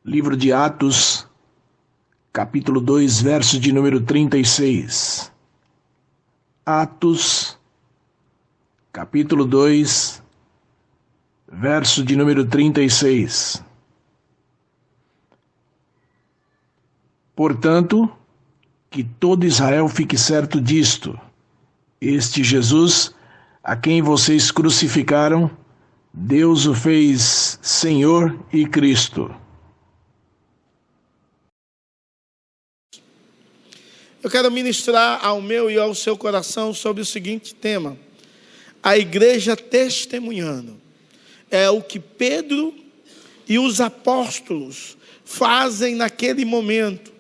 Livro de Atos, capítulo 2, verso de número 36. Atos, capítulo 2, verso de número 36. Portanto, que todo Israel fique certo disto: este Jesus, a quem vocês crucificaram, Deus o fez Senhor e Cristo. Eu quero ministrar ao meu e ao seu coração sobre o seguinte tema: a igreja testemunhando. É o que Pedro e os apóstolos fazem naquele momento.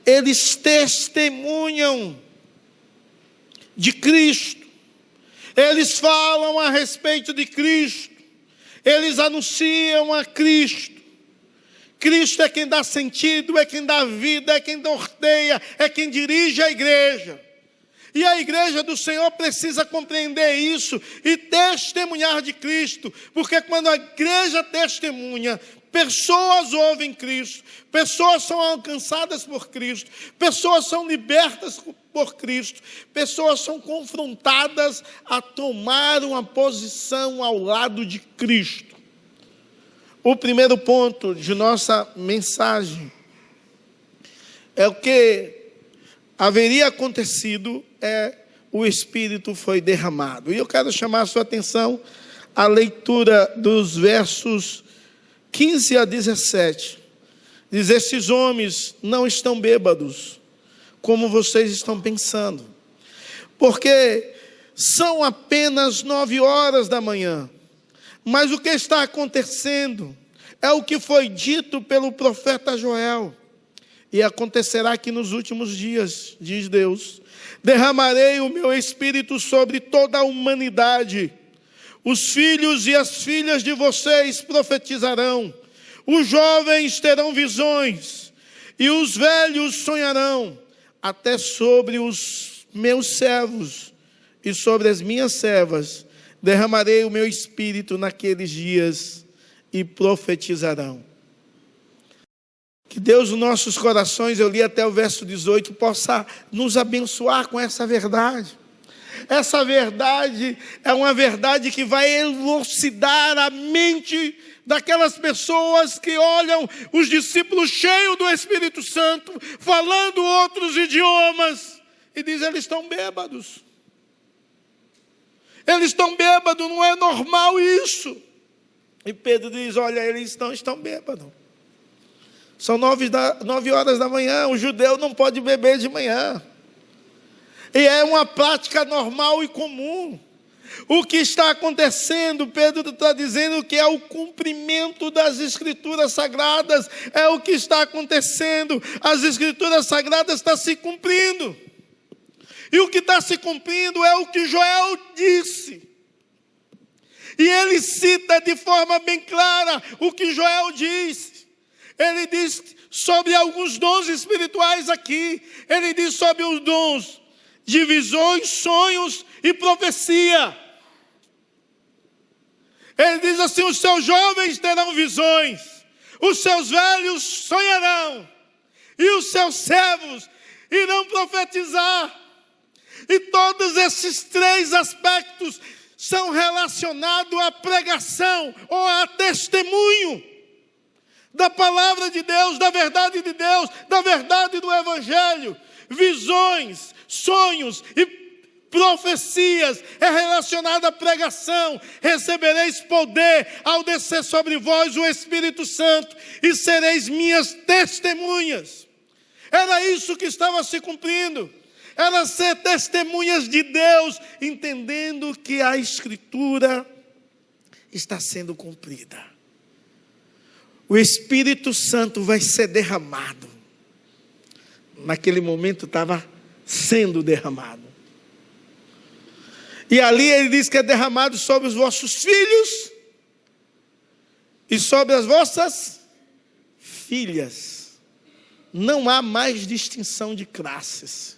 Eles testemunham de Cristo. Eles falam a respeito de Cristo. Eles anunciam a Cristo. Cristo é quem dá sentido, é quem dá vida, é quem norteia, é quem dirige a igreja. E a igreja do Senhor precisa compreender isso e testemunhar de Cristo, porque quando a igreja testemunha, pessoas ouvem Cristo, pessoas são alcançadas por Cristo, pessoas são libertas por Cristo, pessoas são confrontadas a tomar uma posição ao lado de Cristo. O primeiro ponto de nossa mensagem é o que haveria acontecido, o Espírito foi derramado. E eu quero chamar a sua atenção à leitura dos versos 15 a 17. Diz: esses homens não estão bêbados, como vocês estão pensando, porque são apenas 9 horas da manhã. Mas o que está acontecendo é o que foi dito pelo profeta Joel. E acontecerá que nos últimos dias, diz Deus, derramarei o meu espírito sobre toda a humanidade. Os filhos e as filhas de vocês profetizarão. Os jovens terão visões e os velhos sonharão. Até sobre os meus servos e sobre as minhas servas derramarei o meu espírito naqueles dias e profetizarão. Que Deus, nos nossos corações, eu li até o verso 18, possa nos abençoar com essa verdade. Essa verdade é uma verdade que vai elucidar a mente daquelas pessoas que olham os discípulos cheios do Espírito Santo, falando outros idiomas, e dizem: eles estão bêbados. Eles estão bêbados, não é normal isso. E Pedro diz: olha, eles estão bêbados. São 9 horas da manhã, o judeu não pode beber de manhã. E é uma prática normal e comum. O que está acontecendo, Pedro está dizendo que é o cumprimento das Escrituras Sagradas. É o que está acontecendo. As Escrituras Sagradas estão se cumprindo. E o que está se cumprindo é o que Joel disse. E ele cita de forma bem clara o que Joel disse. Ele diz sobre alguns dons espirituais aqui. Ele diz sobre os dons de visões, sonhos e profecia. Ele diz assim: os seus jovens terão visões, os seus velhos sonharão, e os seus servos irão profetizar. E todos esses 3 aspectos são relacionados à pregação ou a testemunho da palavra de Deus, da verdade de Deus, da verdade do Evangelho. Visões, sonhos e profecias é relacionado à pregação. Recebereis poder ao descer sobre vós o Espírito Santo e sereis minhas testemunhas. Era isso que estava se cumprindo. Era ser testemunhas de Deus, entendendo que a Escritura está sendo cumprida. O Espírito Santo vai ser derramado. Naquele momento estava sendo derramado. E ali ele diz que é derramado sobre os vossos filhos e sobre as vossas filhas. Não há mais distinção de classes.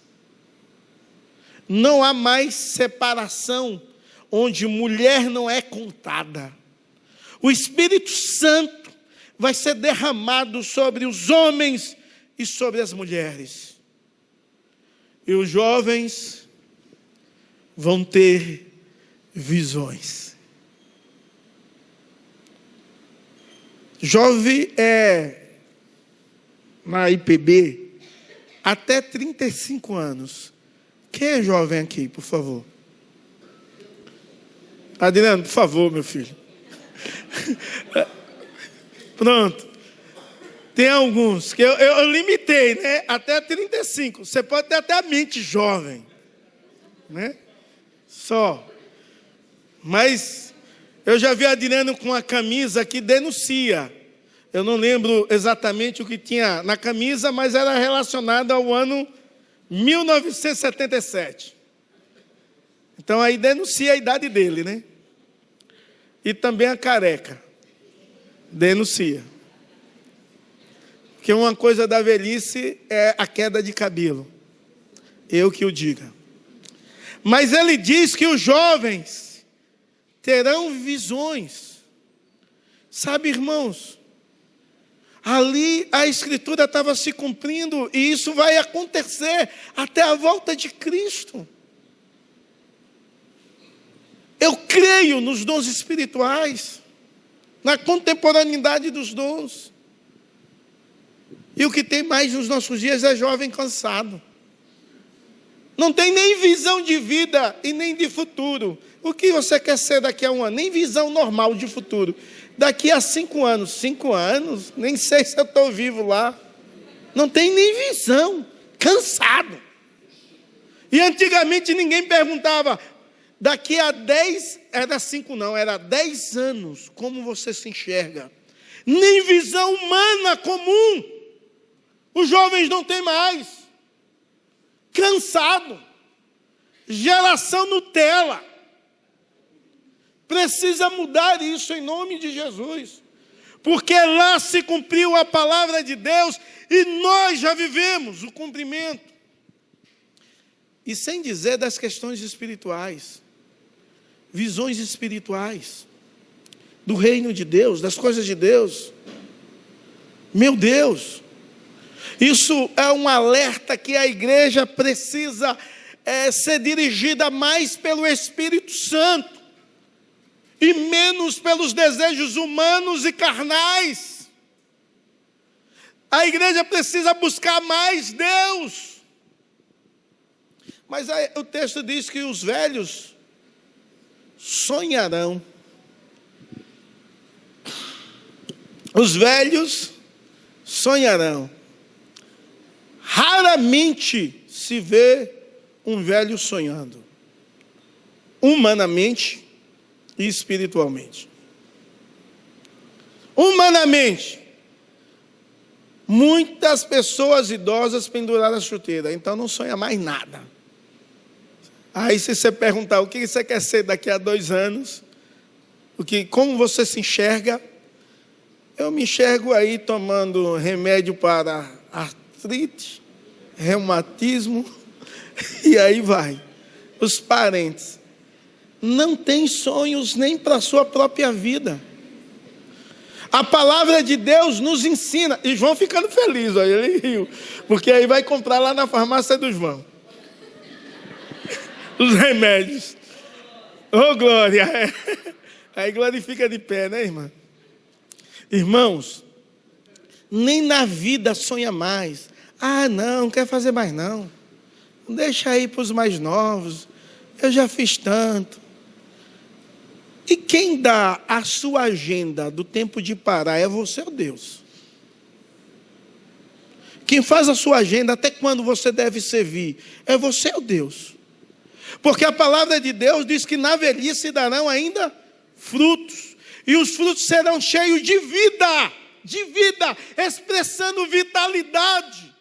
Não há mais separação onde mulher não é contada. O Espírito Santo vai ser derramado sobre os homens e sobre as mulheres. E os jovens vão ter visões. Jovem é, na IPB, até 35 anos. Quem é jovem aqui, por favor? Adriano, por favor, meu filho. Pronto. Tem alguns que eu limitei, né? Até 35. Você pode ter até a mente jovem, né? Só. Mas eu já vi Adriano com uma camisa que denuncia. Eu não lembro exatamente o que tinha na camisa, mas era relacionado ao ano 1977. Então aí denuncia a idade dele, né? E também a careca. Denuncia. Porque uma coisa da velhice é a queda de cabelo. Eu que o diga. Mas ele diz que os jovens terão visões. Sabe, irmãos? Ali a Escritura estava se cumprindo e isso vai acontecer até a volta de Cristo. Eu creio nos dons espirituais, na contemporaneidade dos dons. E o que tem mais nos nossos dias é jovem cansado. Não tem nem visão de vida e nem de futuro. O que você quer ser daqui a um ano? Nem visão normal de futuro. Daqui a 5 anos. 5 anos? Nem sei se eu estou vivo lá. Não tem nem visão. Cansado. E antigamente ninguém perguntava, daqui a 10, era 5 não, era 10 anos, como você se enxerga? Nem visão humana comum. Os jovens não têm mais. Cansado. Geração Nutella. Precisa mudar isso em nome de Jesus. Porque lá se cumpriu a palavra de Deus e nós já vivemos o cumprimento. E sem dizer das questões espirituais. Visões espirituais. Do reino de Deus, das coisas de Deus. Meu Deus. Isso é um alerta que a igreja precisa ser dirigida mais pelo Espírito Santo e menos pelos desejos humanos e carnais. A igreja precisa buscar mais Deus. Mas aí, o texto diz que os velhos sonharão. Os velhos sonharão. Raramente se vê um velho sonhando, humanamente e espiritualmente. Humanamente, muitas pessoas idosas penduraram a chuteira, então não sonha mais nada. Aí se você perguntar o que você quer ser daqui a 2 anos, como você se enxerga, eu me enxergo aí tomando remédio para artrite, reumatismo, e aí vai. Os parentes não têm sonhos nem para a sua própria vida. A palavra de Deus nos ensina, e João ficando feliz, olha, ele riu, porque aí vai comprar lá na farmácia do João os remédios. Oh, glória! Aí glorifica de pé, né, irmã? Irmãos, nem na vida sonha mais. Ah, não quer fazer mais não. Deixa aí para os mais novos. Eu já fiz tanto. E quem dá a sua agenda do tempo de parar é você ou Deus? Quem faz a sua agenda até quando você deve servir é você ou Deus? Porque a palavra de Deus diz que na velhice darão ainda frutos. E os frutos serão cheios de vida, expressando vitalidade.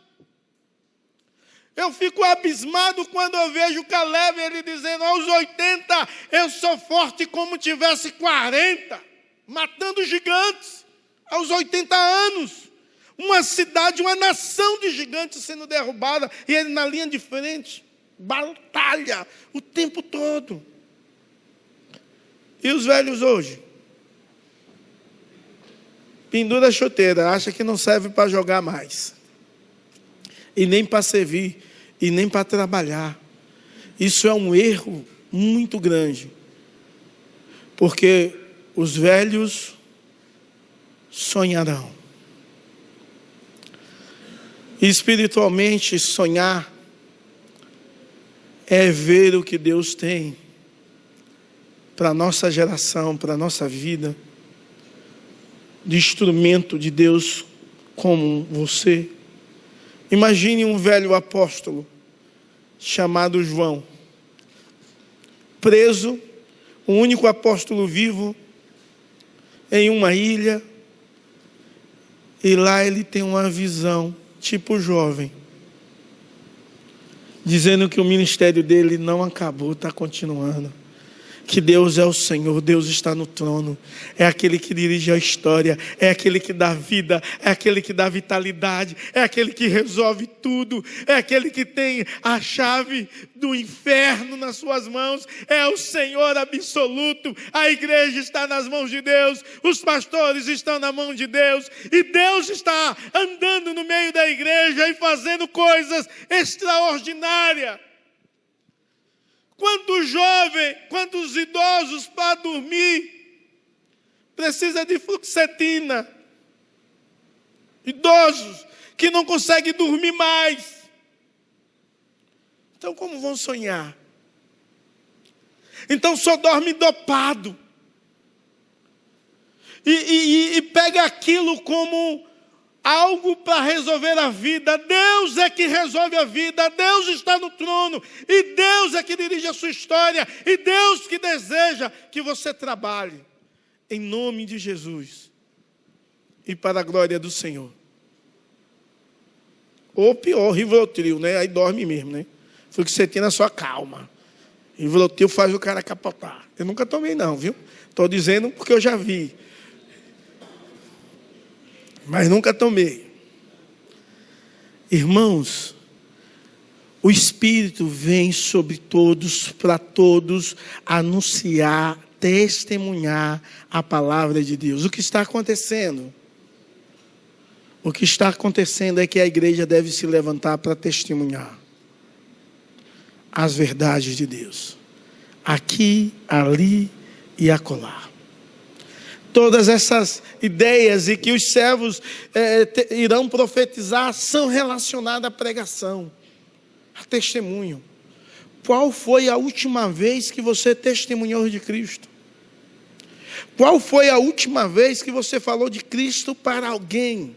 Eu fico abismado quando eu vejo Caleb, ele dizendo, aos 80 eu sou forte como tivesse 40, matando gigantes, aos 80 anos. Uma cidade, uma nação de gigantes sendo derrubada, e ele na linha de frente, batalha o tempo todo. E os velhos hoje? pendura a chuteira, acha que não serve para jogar mais. E nem para servir, e nem para trabalhar. Isso é um erro muito grande. Porque os velhos sonharão. E espiritualmente, sonhar é ver o que Deus tem para a nossa geração, para a nossa vida, de instrumento de Deus como você. Imagine um velho apóstolo chamado João, preso, o único apóstolo vivo, em uma ilha, e lá ele tem uma visão, tipo jovem, dizendo que o ministério dele não acabou, está continuando. Que Deus é o Senhor, Deus está no trono, é aquele que dirige a história, é aquele que dá vida, é aquele que dá vitalidade, é aquele que resolve tudo, é aquele que tem a chave do inferno nas suas mãos, é o Senhor absoluto. A igreja está nas mãos de Deus, os pastores estão na mão de Deus, e Deus está andando no meio da igreja e fazendo coisas extraordinárias. Quantos jovens, quantos idosos para dormir precisa de fluoxetina? Idosos que não conseguem dormir mais. Então como vão sonhar? Então só dorme dopado. E pega aquilo como algo para resolver a vida. Deus é que resolve a vida, Deus está no trono, e Deus é que dirige a sua história, e Deus que deseja que você trabalhe, em nome de Jesus, e para a glória do Senhor. Ou pior, Rivotril, né? Aí dorme mesmo, né? Fluoxetina só calma. Rivotril faz o cara capotar. Eu nunca tomei não, viu? Estou dizendo porque eu já vi. Mas nunca tomei. Irmãos, o Espírito vem sobre todos, para todos, anunciar, testemunhar a palavra de Deus. O que está acontecendo? O que está acontecendo é que a igreja deve se levantar para testemunhar as verdades de Deus. Aqui, ali e acolá. Todas essas ideias e que os servos irão profetizar são relacionadas à pregação, a testemunho. Qual foi a última vez que você testemunhou de Cristo? Qual foi a última vez que você falou de Cristo para alguém?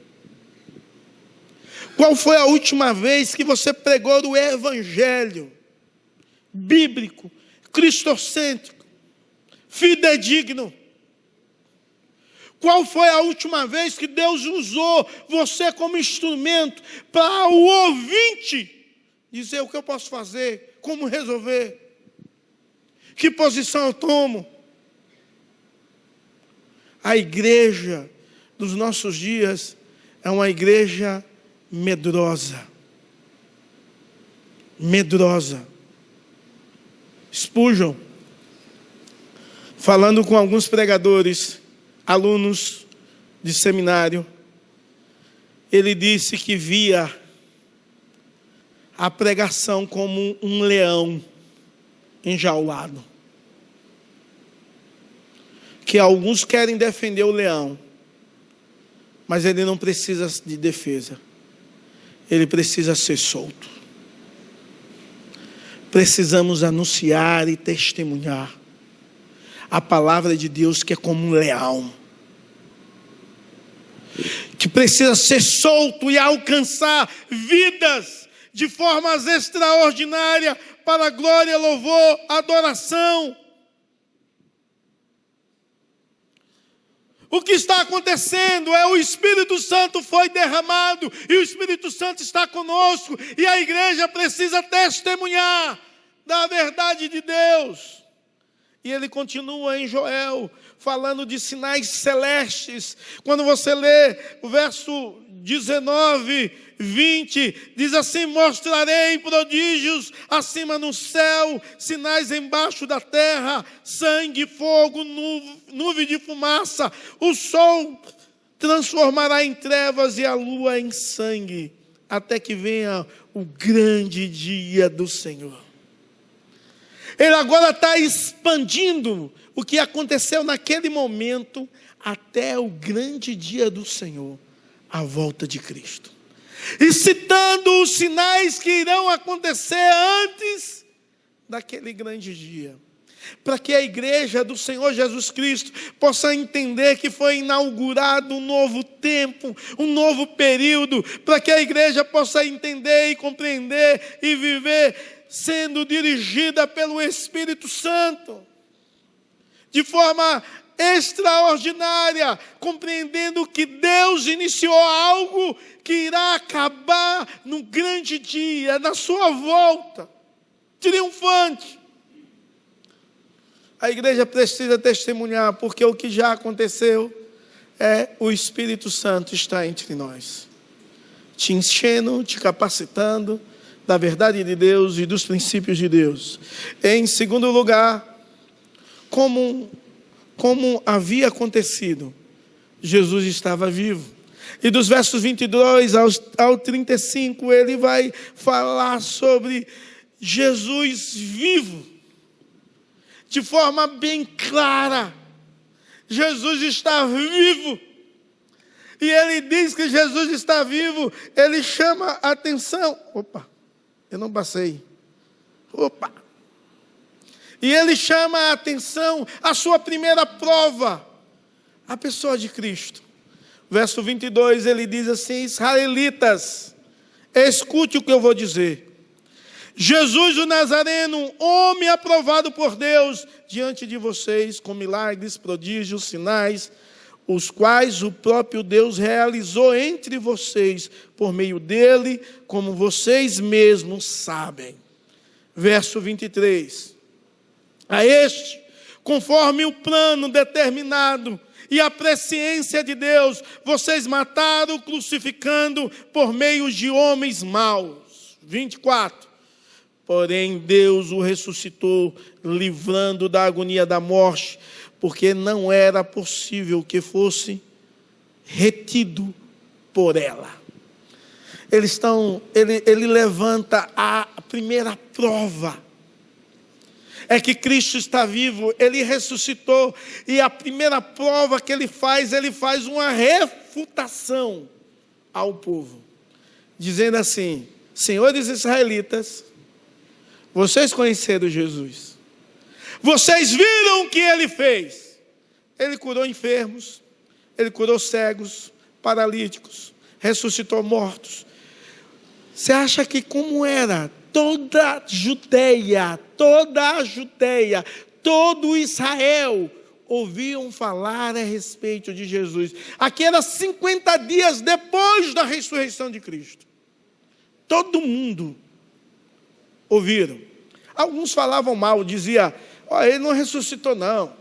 Qual foi a última vez que você pregou o Evangelho bíblico, cristocêntrico, fidedigno? Qual foi a última vez que Deus usou você como instrumento para o ouvinte dizer o que eu posso fazer, como resolver, que posição eu tomo? A igreja dos nossos dias é uma igreja medrosa. Medrosa. Spurgeon, falando com alguns pregadores, alunos de seminário, ele disse que via a pregação como um leão enjaulado. Que alguns querem defender o leão, mas ele não precisa de defesa, ele precisa ser solto. Precisamos anunciar e testemunhar a palavra de Deus, que é como um leão, que precisa ser solto e alcançar vidas de formas extraordinárias para a glória, louvor, adoração. O que está acontecendo é o Espírito Santo foi derramado e o Espírito Santo está conosco, e a igreja precisa testemunhar da verdade de Deus. E ele continua em Joel, falando de sinais celestes. Quando você lê o verso 19, 20, diz assim: mostrarei prodígios acima no céu, sinais embaixo da terra, sangue, fogo, nuvem de fumaça. O sol transformará em trevas e a lua em sangue, até que venha o grande dia do Senhor. Ele agora está expandindo o que aconteceu naquele momento até o grande dia do Senhor, a volta de Cristo. E citando os sinais que irão acontecer antes daquele grande dia, para que a igreja do Senhor Jesus Cristo possa entender que foi inaugurado um novo tempo, um novo período, para que a igreja possa entender e compreender e viver sendo dirigida pelo Espírito Santo, de forma extraordinária, compreendendo que Deus iniciou algo que irá acabar no grande dia, na sua volta, triunfante. A igreja precisa testemunhar, porque o que já aconteceu é o Espírito Santo está entre nós, te enchendo, te capacitando da verdade de Deus e dos princípios de Deus. Em segundo lugar, como havia acontecido, Jesus estava vivo. E dos versos 22 ao 35, ele vai falar sobre Jesus vivo, de forma bem clara. Jesus está vivo. E ele diz que Jesus está vivo, ele chama a atenção. Opa, eu não passei. Opa. E ele chama a atenção, a sua primeira prova, a pessoa de Cristo. Verso 22, ele diz assim: israelitas, escute o que eu vou dizer. Jesus o Nazareno, homem aprovado por Deus diante de vocês, com milagres, prodígios, sinais, os quais o próprio Deus realizou entre vocês, por meio dele, como vocês mesmos sabem. Verso 23. A este, conforme o plano determinado e a presciência de Deus, vocês mataram, crucificando por meio de homens maus. 24. Porém, Deus o ressuscitou, livrando da agonia da morte, porque não era possível que fosse retido por ela. Ele levanta a primeira prova. É que Cristo está vivo, ele ressuscitou, e a primeira prova que ele faz uma refutação ao povo, dizendo assim: senhores israelitas, vocês conheceram Jesus, vocês viram o que ele fez. Ele curou enfermos, ele curou cegos, paralíticos, ressuscitou mortos. Você acha que como era toda a Judeia, todo Israel ouviam falar a respeito de Jesus? Aqui era 50 dias depois da ressurreição de Cristo. Todo mundo ouviram. Alguns falavam mal, diziam: ele não ressuscitou não,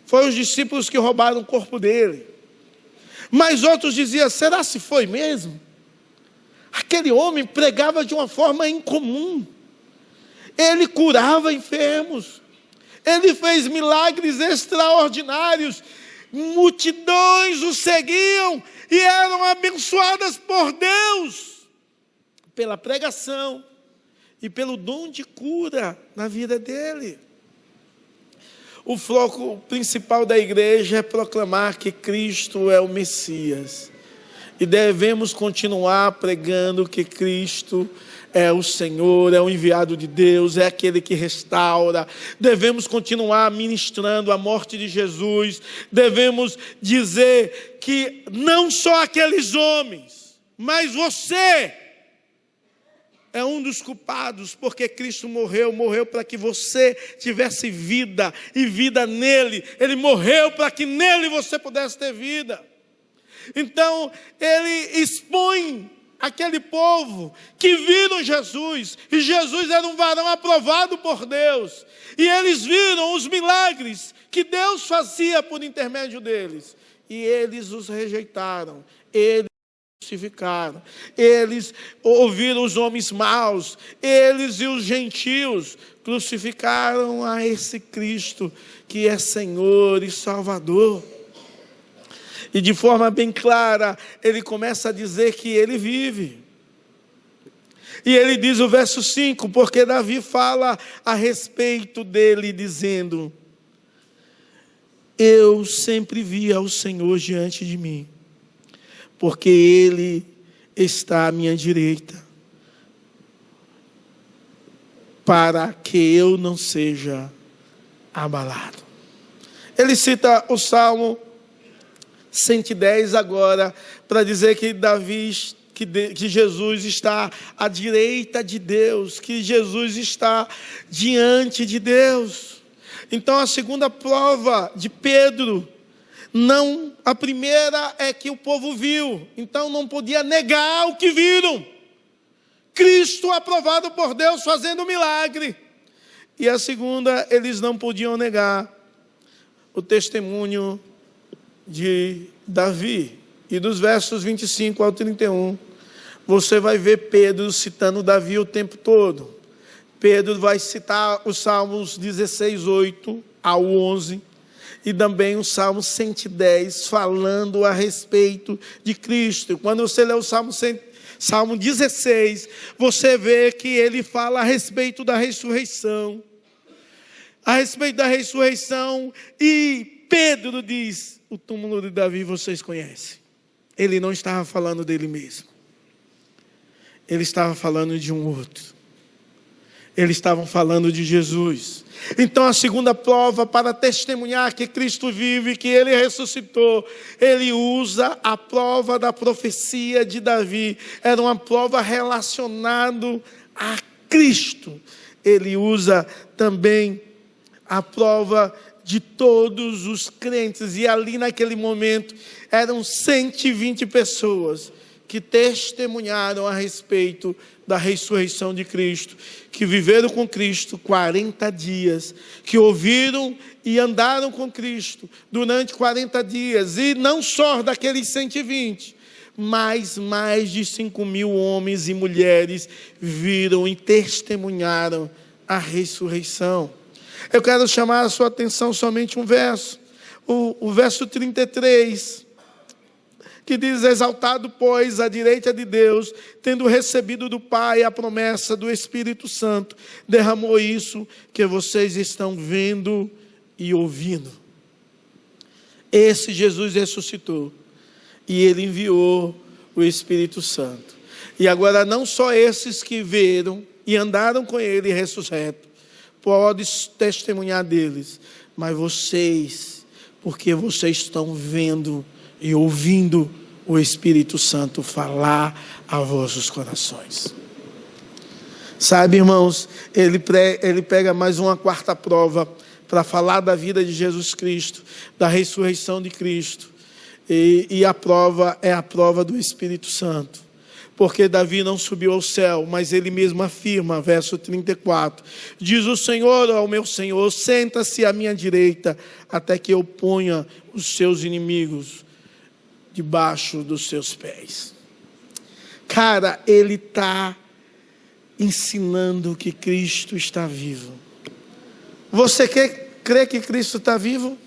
foi os discípulos que roubaram o corpo dele. Mas outros diziam: será se foi mesmo? Aquele homem pregava de uma forma incomum, ele curava enfermos, ele fez milagres extraordinários, multidões o seguiam e eram abençoadas por Deus, pela pregação e pelo dom de cura na vida dele. O foco principal da igreja é proclamar que Cristo é o Messias. E devemos continuar pregando que Cristo é o Senhor, é o enviado de Deus, é aquele que restaura. Devemos continuar ministrando a morte de Jesus. Devemos dizer que não só aqueles homens, mas você é um dos culpados, porque Cristo morreu para que você tivesse vida, e vida nele. Ele morreu para que nele você pudesse ter vida. Então, ele expõe aquele povo que viram Jesus, e Jesus era um varão aprovado por Deus, e eles viram os milagres que Deus fazia por intermédio deles, e eles os rejeitaram, eles crucificaram, eles ouviram os homens maus, eles e os gentios crucificaram a esse Cristo que é Senhor e Salvador. E de forma bem clara, ele começa a dizer que ele vive. E ele diz o verso 5, porque Davi fala a respeito dele, dizendo: eu sempre vi ao Senhor diante de mim, porque Ele está à minha direita, para que eu não seja abalado. Ele cita o Salmo 110 agora, para dizer que que Jesus está à direita de Deus, que Jesus está diante de Deus. Então a segunda prova de Pedro, a primeira é que o povo viu, então não podia negar o que viram. Cristo aprovado por Deus fazendo um milagre. E a segunda, eles não podiam negar o testemunho de Davi. E dos versos 25 ao 31, você vai ver Pedro citando Davi o tempo todo. Pedro vai citar os Salmos 16, 8 ao 11, e também o Salmo 110, falando a respeito de Cristo. Quando você lê o Salmo 16, você vê que ele fala a respeito da ressurreição. A respeito da ressurreição, e Pedro diz: o túmulo de Davi vocês conhecem. Ele não estava falando dele mesmo. Ele estava falando de um outro. Eles estavam falando de Jesus. Então a segunda prova para testemunhar que Cristo vive, que Ele ressuscitou, ele usa a prova da profecia de Davi. Era uma prova relacionada a Cristo. Ele usa também a prova de todos os crentes. E ali naquele momento eram 120 pessoas que testemunharam a respeito da ressurreição de Cristo, que viveram com Cristo 40 dias, que ouviram e andaram com Cristo durante 40 dias, e não só daqueles 120, mas mais de 5.000 homens e mulheres viram e testemunharam a ressurreição. Eu quero chamar a sua atenção somente um verso, o verso 33, que diz: exaltado, pois, à direita de Deus, tendo recebido do Pai a promessa do Espírito Santo, derramou isso que vocês estão vendo e ouvindo. Esse Jesus ressuscitou, e Ele enviou o Espírito Santo. E agora não só esses que viram e andaram com Ele ressurreto, podem testemunhar deles, mas vocês, porque vocês estão vendo e ouvindo o Espírito Santo falar a vossos corações. Sabe, irmãos, ele pega mais uma quarta prova para falar da vida de Jesus Cristo, da ressurreição de Cristo. E a prova é a prova do Espírito Santo. Porque Davi não subiu ao céu, mas ele mesmo afirma, verso 34, diz o Senhor ao meu Senhor: senta-se à minha direita, até que eu ponha os seus inimigos debaixo dos seus pés. Cara, ele está ensinando que Cristo está vivo. Você crê que Cristo está vivo?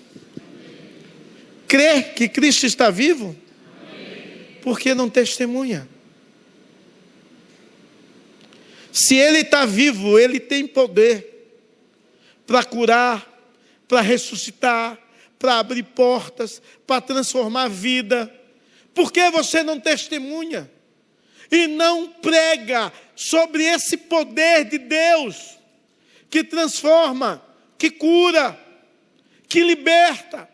Crê que Cristo está vivo? Por que não testemunha? Se Ele está vivo, Ele tem poder para curar, para ressuscitar, para abrir portas, para transformar a vida. Por que você não testemunha? E não prega sobre esse poder de Deus, que transforma, que cura, que liberta.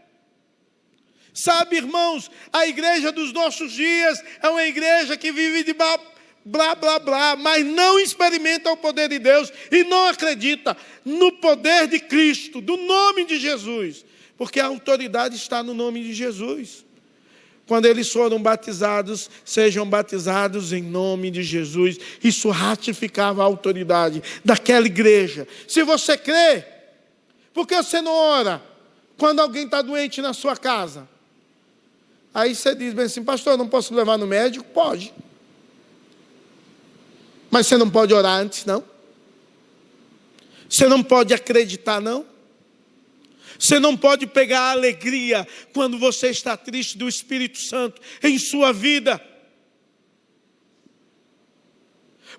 Sabe, irmãos, a igreja dos nossos dias é uma igreja que vive de blá, blá, blá, mas não experimenta o poder de Deus e não acredita no poder de Cristo, do nome de Jesus, porque a autoridade está no nome de Jesus. Quando eles foram batizados, sejam batizados em nome de Jesus. Isso ratificava a autoridade daquela igreja. Se você crê, por que você não ora quando alguém está doente na sua casa? Aí você diz bem assim: pastor, eu não posso levar no médico? Pode. Mas você não pode orar antes, não? Você não pode acreditar, não? Você não pode pegar a alegria quando você está triste do Espírito Santo em sua vida.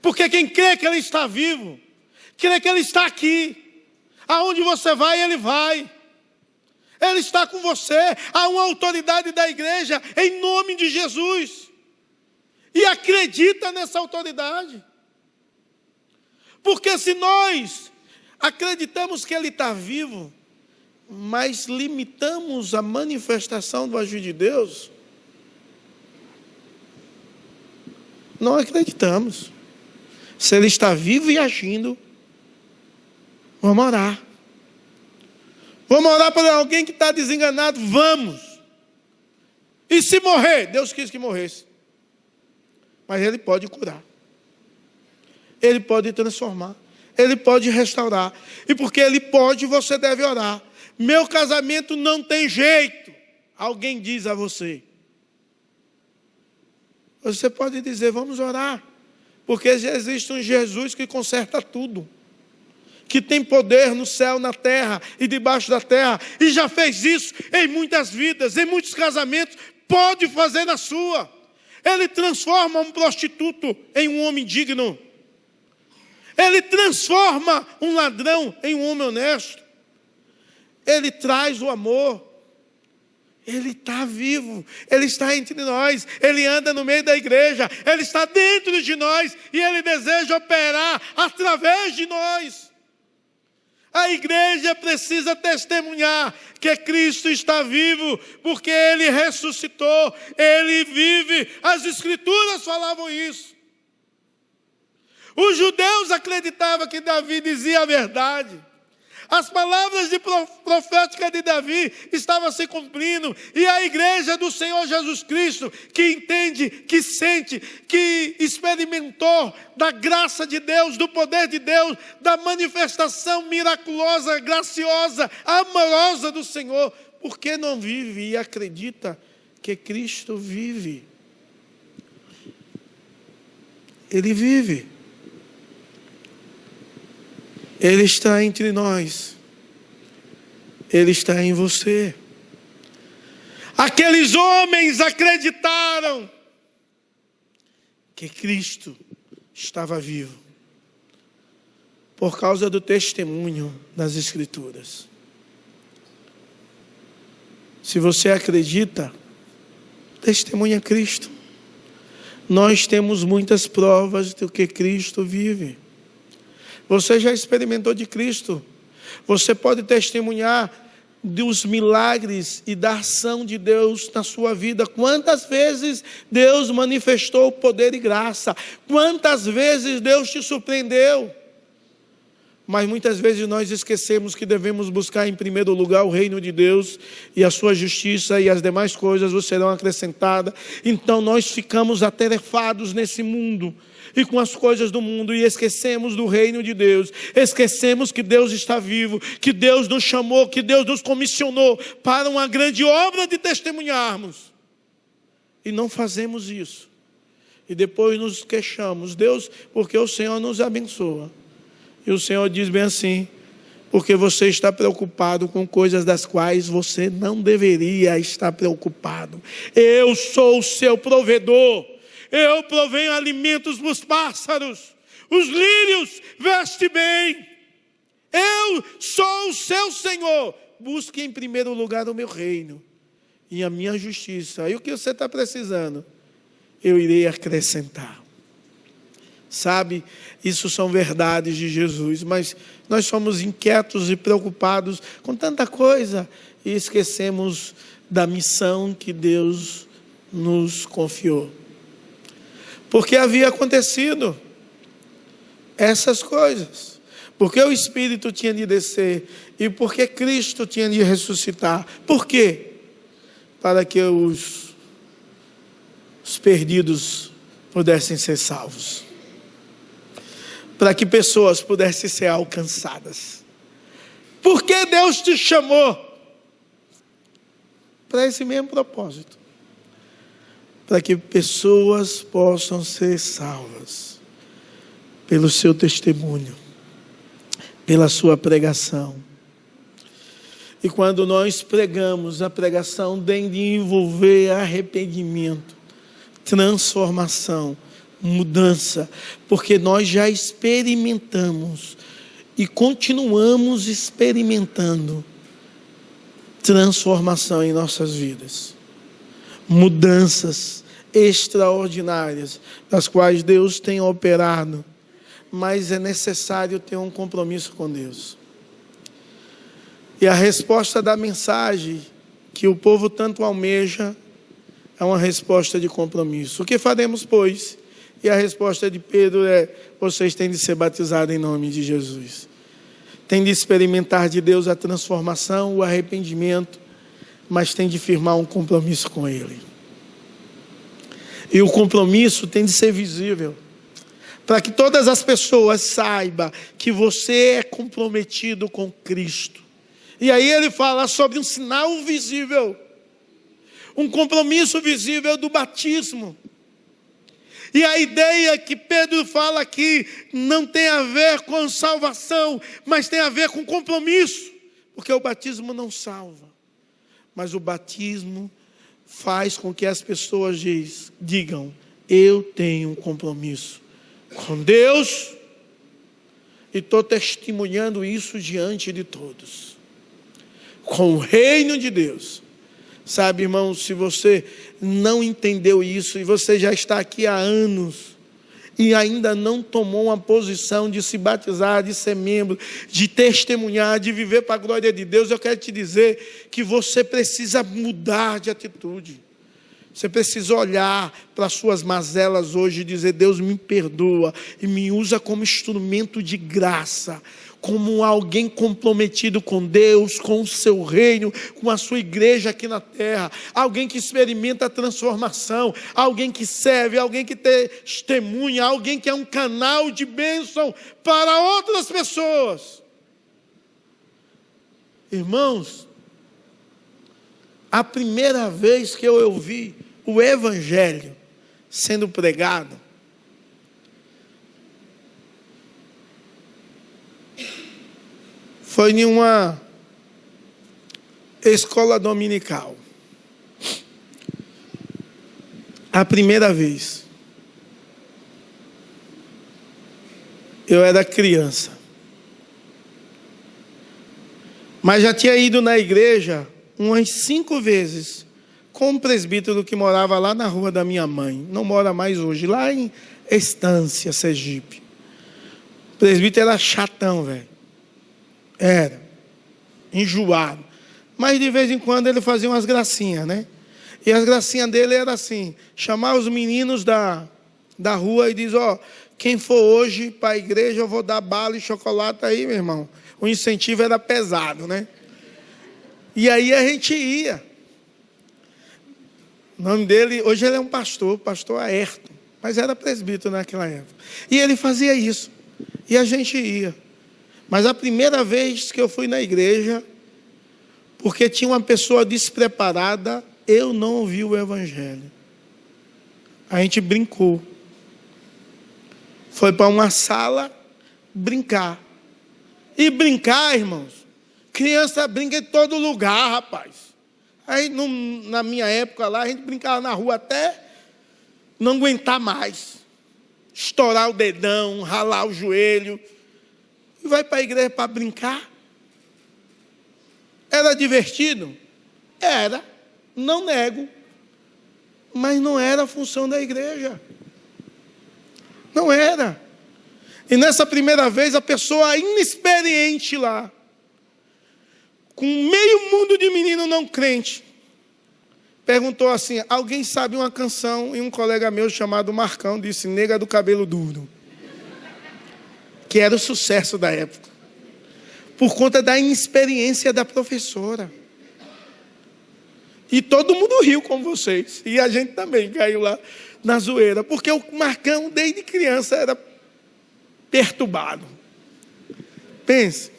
Porque quem crê que Ele está vivo, crê que Ele está aqui. Aonde você vai, Ele vai. Ele está com você. Há uma autoridade da igreja em nome de Jesus. E acredita nessa autoridade. Porque se nós acreditamos que Ele está vivo, mas limitamos a manifestação do agir de Deus, não acreditamos. Se Ele está vivo e agindo, vamos orar. Vamos orar para alguém que está desenganado, vamos. E se morrer, Deus quis que morresse. Mas Ele pode curar. Ele pode transformar. Ele pode restaurar. E porque Ele pode, você deve orar. Meu casamento não tem jeito. Alguém diz a você. Você pode dizer, vamos orar. Porque já existe um Jesus que conserta tudo. Que tem poder no céu, na terra e debaixo da terra. E já fez isso em muitas vidas, em muitos casamentos. Pode fazer na sua. Ele transforma um prostituto em um homem digno. Ele transforma um ladrão em um homem honesto. Ele traz o amor. Ele está vivo. Ele está entre nós. Ele anda no meio da igreja. Ele está dentro de nós. E Ele deseja operar através de nós. A igreja precisa testemunhar que Cristo está vivo, porque Ele ressuscitou, Ele vive. As Escrituras falavam isso. Os judeus acreditavam que Davi dizia a verdade. As palavras proféticas de Davi estavam se cumprindo. E a igreja do Senhor Jesus Cristo, que entende, que sente, que experimentou da graça de Deus, do poder de Deus, da manifestação miraculosa, graciosa, amorosa do Senhor, por que não vive e acredita que Cristo vive? Ele vive. Ele está entre nós. Ele está em você. Aqueles homens acreditaram que Cristo estava vivo por causa do testemunho das Escrituras. Se você acredita, testemunha Cristo. Nós temos muitas provas de que Cristo vive. Você já experimentou de Cristo. Você pode testemunhar dos milagres e da ação de Deus na sua vida. Quantas vezes Deus manifestou poder e graça. Quantas vezes Deus te surpreendeu. Mas muitas vezes nós esquecemos que devemos buscar em primeiro lugar o reino de Deus e a sua justiça, e as demais coisas vos serão acrescentadas. Então nós ficamos atarefados nesse mundo e com as coisas do mundo, e esquecemos do reino de Deus. Esquecemos que Deus está vivo, que Deus nos chamou, que Deus nos comissionou para uma grande obra de testemunharmos. E não fazemos isso. E depois nos queixamos. Deus, porque o Senhor nos abençoa. E o Senhor diz bem assim, porque você está preocupado com coisas das quais você não deveria estar preocupado. Eu sou o seu provedor. Eu provenho alimentos para os pássaros. Os lírios veste bem. Eu sou o seu Senhor. Busque em primeiro lugar o meu reino e a minha justiça. E o que você está precisando, eu irei acrescentar. Sabe, isso são verdades de Jesus, mas nós somos inquietos e preocupados com tanta coisa e esquecemos da missão que Deus nos confiou. Porque havia acontecido essas coisas. Porque o Espírito tinha de descer e porque Cristo tinha de ressuscitar. Por quê? Para que os perdidos pudessem ser salvos. Para que pessoas pudessem ser alcançadas. Por que Deus te chamou? Para esse mesmo propósito. Para que pessoas possam ser salvas pelo seu testemunho, pela sua pregação. E quando nós pregamos, a pregação tem de envolver arrependimento, transformação, mudança, porque nós já experimentamos e continuamos experimentando transformação em nossas vidas, mudanças extraordinárias, das quais Deus tem operado, mas é necessário ter um compromisso com Deus. E a resposta da mensagem que o povo tanto almeja é uma resposta de compromisso. O que faremos, pois? E a resposta de Pedro é: vocês têm de ser batizados em nome de Jesus. Têm de experimentar de Deus a transformação, o arrependimento, mas têm de firmar um compromisso com Ele. E o compromisso tem de ser visível, para que todas as pessoas saibam que você é comprometido com Cristo. E aí ele fala sobre um sinal visível, um compromisso visível do batismo. E a ideia que Pedro fala aqui não tem a ver com salvação, mas tem a ver com compromisso, porque o batismo não salva, mas o batismo faz com que as pessoas digam: eu tenho um compromisso com Deus e estou testemunhando isso diante de todos, com o reino de Deus. Sabe, irmão, se você não entendeu isso e você já está aqui há anos e ainda não tomou uma posição de se batizar, de ser membro, de testemunhar, de viver para a glória de Deus, eu quero te dizer que você precisa mudar de atitude. Você precisa olhar para as suas mazelas hoje e dizer: Deus, me perdoa e me usa como instrumento de graça, como alguém comprometido com Deus, com o seu reino, com a sua igreja aqui na terra, alguém que experimenta a transformação, alguém que serve, alguém que testemunha, alguém que é um canal de bênção para outras pessoas. Irmãos, a primeira vez que eu ouvi o evangelho sendo pregado, foi em uma escola dominical. A primeira vez. Eu era criança. Mas já tinha ido na igreja umas 5 vezes com um presbítero que morava lá na rua da minha mãe. Não mora mais hoje, lá em Estância, Sergipe. O presbítero era chatão, velho. Era enjoado, mas de vez em quando ele fazia umas gracinhas, né? E as gracinhas dele eram assim: chamar os meninos da rua e diz: ó, quem for hoje para a igreja eu vou dar bala e chocolate aí, meu irmão. O incentivo era pesado, né? E aí a gente ia. O nome dele, hoje ele é um pastor Ayrton, mas era presbítero naquela época. E ele fazia isso, e a gente ia. Mas a primeira vez que eu fui na igreja, porque tinha uma pessoa despreparada, eu não ouvi o evangelho. A gente brincou. Foi para uma sala brincar. E brincar, irmãos, criança brinca em todo lugar, rapaz. Aí na minha época lá, a gente brincava na rua até não aguentar mais. Estourar o dedão, ralar o joelho. Vai para a igreja para brincar? Era divertido? Era, não nego, mas não era a função da igreja. Não era. E nessa primeira vez, a pessoa inexperiente lá, com meio mundo de menino não crente, perguntou assim: alguém sabe uma canção? E um colega meu chamado Marcão disse: Nega do Cabelo Duro, que era o sucesso da época, por conta da inexperiência da professora. E todo mundo riu com vocês, e a gente também caiu lá na zoeira, porque o Marcão desde criança era perturbado. Pense.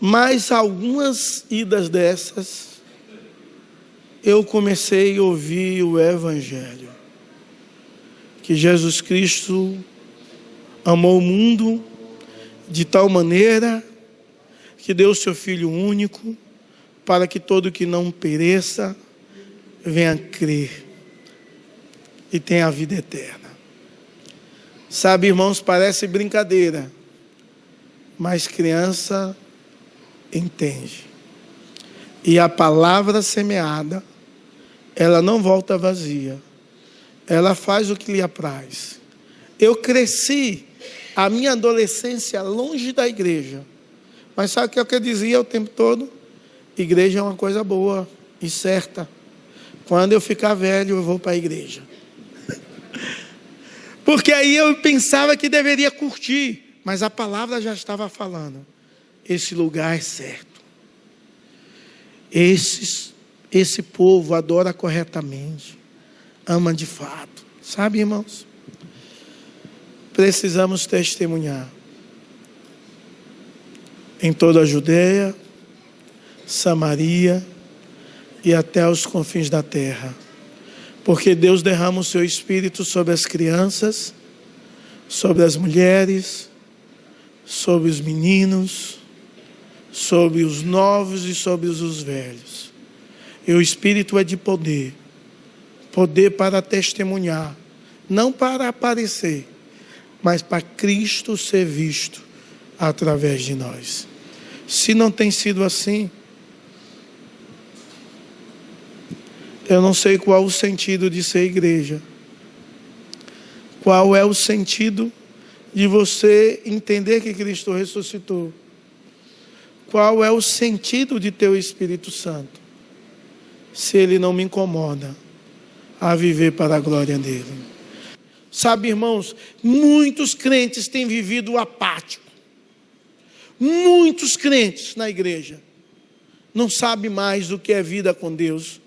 Mas algumas idas dessas, eu comecei a ouvir o evangelho, que Jesus Cristo amou o mundo de tal maneira que deu o seu Filho único, para que todo que não pereça, venha crer e tenha a vida eterna. Sabe, irmãos, parece brincadeira, mas criança entende. E a palavra semeada, ela não volta vazia. Ela faz o que lhe apraz. Eu cresci a minha adolescência longe da igreja. Mas sabe o que eu dizia o tempo todo? Igreja é uma coisa boa e certa. Quando eu ficar velho, eu vou para a igreja. Porque aí eu pensava que deveria curtir. Mas a palavra já estava falando. Esse lugar é certo. Esse povo adora corretamente. Ama de fato. Sabe, irmãos? Precisamos testemunhar. Em toda a Judeia, Samaria e até os confins da terra. Porque Deus derrama o seu Espírito sobre as crianças, sobre as mulheres, sobre os meninos, sobre os novos e sobre os velhos. E o Espírito é de poder. Poder para testemunhar. Não para aparecer, mas para Cristo ser visto através de nós. Se não tem sido assim, eu não sei qual o sentido de ser igreja. Qual é o sentido de você entender que Cristo ressuscitou? Qual é o sentido de ter o Espírito Santo? Se ele não me incomoda a viver para a glória dele. Sabe, irmãos, muitos crentes têm vivido apático. Muitos crentes na igreja não sabem mais o que é vida com Deus.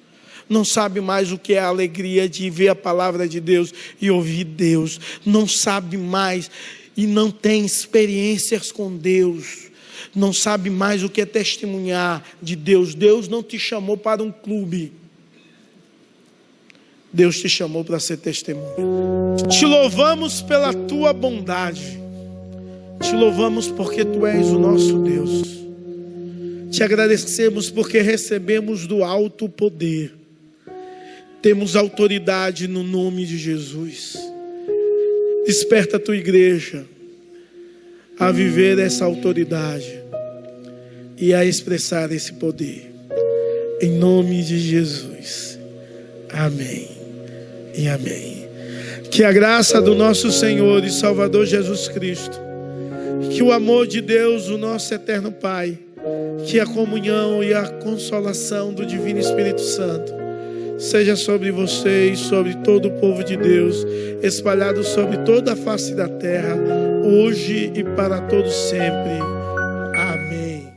Não sabe mais o que é a alegria de ver a palavra de Deus e ouvir Deus. Não sabe mais e não tem experiências com Deus. Não sabe mais o que é testemunhar de Deus. Deus não te chamou para um clube. Deus te chamou para ser testemunha. Te louvamos pela tua bondade. Te louvamos porque tu és o nosso Deus. Te agradecemos porque recebemos do alto poder. Temos autoridade no nome de Jesus. Desperta a tua igreja a viver essa autoridade e a expressar esse poder. Em nome de Jesus. Amém e amém. Que a graça do nosso Senhor e Salvador Jesus Cristo, que o amor de Deus, o nosso eterno Pai, que a comunhão e a consolação do Divino Espírito Santo seja sobre vocês, sobre todo o povo de Deus, espalhado sobre toda a face da terra, hoje e para todos sempre. Amém.